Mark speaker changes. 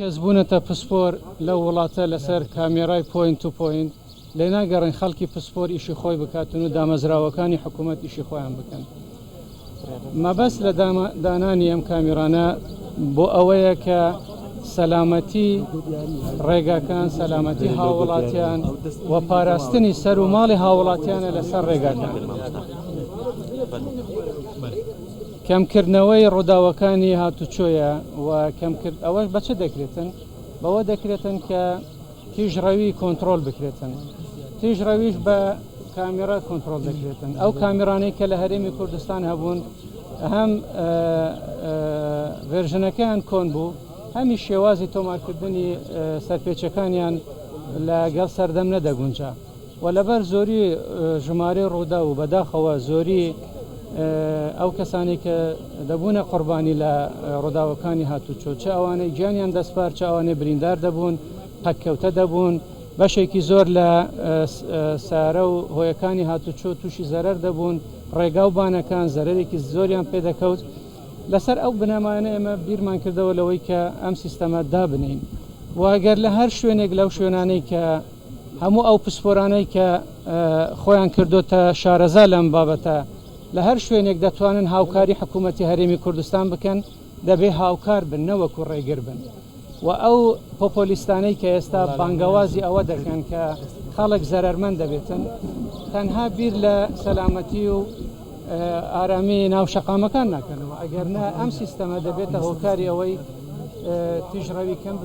Speaker 1: کەسبوونەتە پسپۆر لە وڵاتە لەسەر کامێرای پوینت تو پوینت لێ ناگەڕێن خەڵکی پسپۆر ئیشی خۆی بکاتن و دامەزراوەکانی حکوومەت ئیشی خۆیان بکەن. مەبەست لە دانانی ئەم کامێرانە بۆ ئەوەیە کە سەلامەتی ڕێگاکان، سەلامەتی هاوڵاتیان و پاراستنی سەر و ماڵی هاوڵاتیانە لەسەر ڕێگاکان. کەمکردنەوەی ڕووداوەکانی هاتوچۆیە و کەمکرد ئەوەش بەچە دەکرێتن؟ بەوە دەکرێتن کە تیژڕەوی کۆنتترۆل بکرێتن. تیژڕەویش بە کامێرا کۆنتترۆل دەکرێتن. ئەو کامێرانەی کە لە هەرێمی کوردستان هەبوون هەم ڤێرژنەکەیان کۆن بوو، هەمی شێوازی تۆمارکردنی سەرپێچەکانیان لەگەڵ سەردەم نەدەگونجا و لەبەر زۆری ژمارە ڕوودا و بەداخەوە زۆری ئەو کەسانی کە دەبوونە قوربانی لە ڕووداوەکانی هاتوچۆ، چه ئەوانەی گیانیان دەستپار، چه ئەوانەی بریندار دەبوون، قەتکەوتە دەبوون، بەشێکی زۆر لە سارە و هۆیەکانی هاتوچۆ تووشی زەرەر دەبوون، ڕێگا و بانەکان زەرێکی زۆریان پێدەکەوت. لەسەر ئەو بنەمانە ئێمە بیرمان کردەوە لەوەی کە ئەم سیستەمە دابنین و ئەگەر لە هەر شوێنێک لەو شوێنانەی کە هەموو ئەو پسپۆرانەی کە خۆیان کردوتە شارەزا لەم بابەتە لە هەر شوێنێک دەتوانن هاوکاری حکوومەتی هەرێمی کوردستان بکەن، دەبێ هاوکار بن نەوەکو ڕێگر بن. و ئەو پۆپۆلیستانەی کە ئێستا بانگەوازی ئەوە دەکەن کە خەڵک زەرەرمەند دەبێتن، تەنها بیر لە سەلامەتی و ئارامی ناوشەقامەکان ناکەنەوە، ئەگەر نە ئەم سیستەمە دەبێتە هۆکاری ئەوەی تیژڕەوی کەم